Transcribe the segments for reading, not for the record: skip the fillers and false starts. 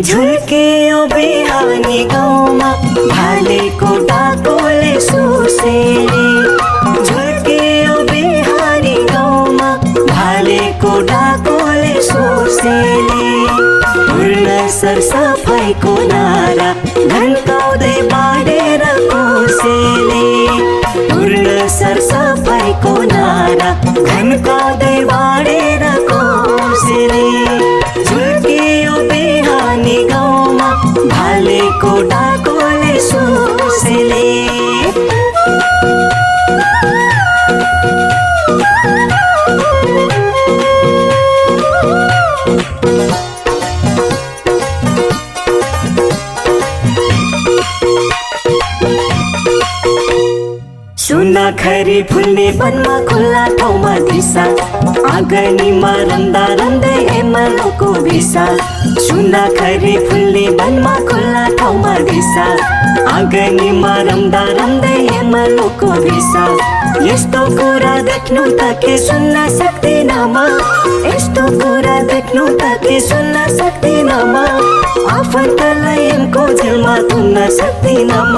झुल्कियो बिहानी गाउँमा भालेको डाकोले सुसेली। झुल्कियो बिहानी गाउँमा भालेको डाकोले सुसेली। पूर्ण सरसफाइको नारा घन्काउँदै बाँडेर कोसेली। पूर्ण सरसफाइको नारा घन्काउँदै बाँडेर कोसेली। झुल्कियो बिहानी गाउँमा भालेको डाकोले सुसेली। सुनाखरी फुल्ने वनमा खुल्ला ठाउँमा दिशा। आँगनीमा रन्दा रन्दै एमनको भिसा। सुनाखरी फुल्ने वनमा खुल्ला ठाउँमा दिशा। आँगनीमा रन्दा रन्दै एमनको भिसा। यस्तो कुरा देख्नु त के सुन्न सक्दिन म। यस्तो कुरा देख्नु त के सुन्न सक्दिन म। आफन्तलाई एमको जेलमा थुन्न सक्दिन म।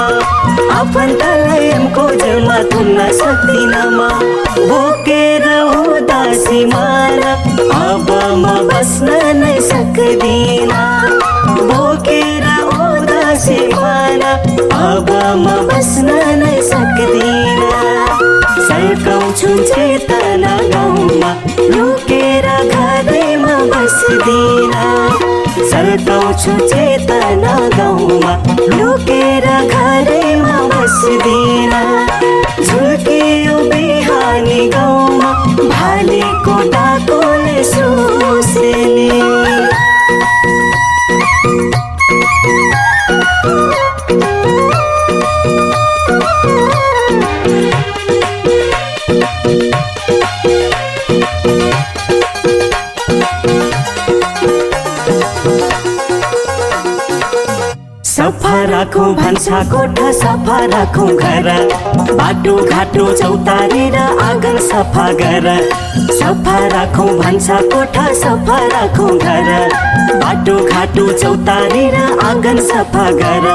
आफन्तलाई एमको जेलमा थुन्न सक्दिन म। बोकेर उदासी माला अब म बस्न नै सक्दिन। बोकेर उदासी माला अब म बस्न नै सक्दिन। सल्काउँछु चेतना गाउँमा लुकेर घरैमा बस्दिन। सल्काउँछु चेतना गाउँमा लुकेर घरैमा बस्दिन। झुल्कियो बिहानी गाउँमा भालेको डाकोले सुसेली। सफा राखौं भान्सा कोठा सफा राखौं घर। बाटो घाटो चौतारी र आँगन सफा गर। सफा राखौं भान्सा कोठा सफा राखौं घर। बाटो घाटो चौतारी र आँगन सफा गर।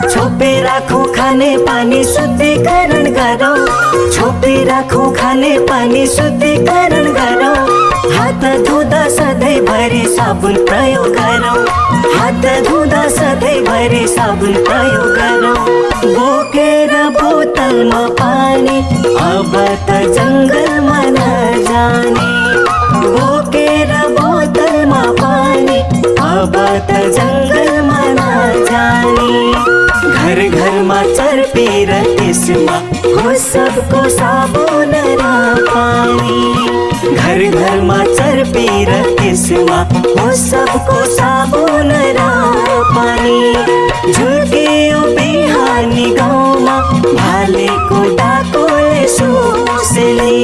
छोपे राखौं खाने पानी शुद्धिकरण गरौँ। छोपे राखौं खाने पानी शुद्धिकरण गरौँ। हात धुँदा सधैँभरि साबुन प्रयोग गरौँ। हात धुँदा सधैँभरि साबुन प्रयोग गरौँ। बोकेर बोतलमा पानी अब त जङ्गलमा नजाने। बोकेर बोतलमा पानी अब त जङ्गलमा नजाने। घर घरमा चर्पेर त्यसमा हो सबको साबुन र पानी। घर घरमा चर्पेर त्यसमा हो सबको साबुन र पानी। झुल्कियो बिहानी गाउँमा भालेको डाकोले सुसेली।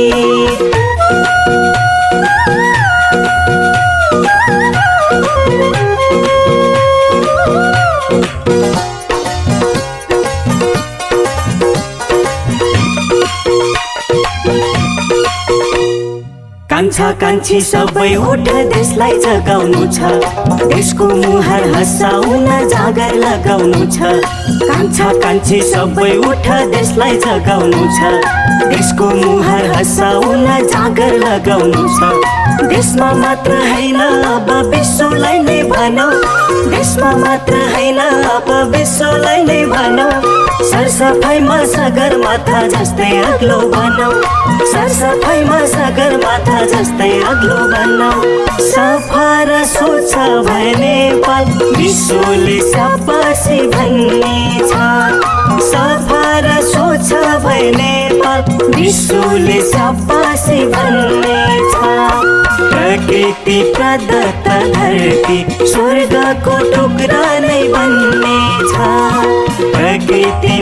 कान्छा कान्छी सबै उठ देशलाई जगाउनु छ। देशको मुहार हँसाउन जागर लगाउनु छ। कान्छा कान्छी सबै उठ देशलाई जगाउनु छ। देशको मुहार हँसाउन जागर लगाउनु छ। देशमा मात्र हैन अब विश्वलाई नै भनौँ। देशमा मात्र हैन अब विश्वलाई नै भनौँ। सरसफाइमा सगरमाथा जस्तै अग्लो बनौँ। सरसफाइमा सगरमाथा जस्तै अग्लो बनौँ। सफा र स्वच्छ भए नेपाल विश्वले सपासी भन्ने छ। सफा र स्वच्छ भए नेपाल विश्वले सपासी भन्ने छ। प्रकृति प्रदत्त धरती स्वर्गको टुक्रा नै बन्ने छ। प्रकृति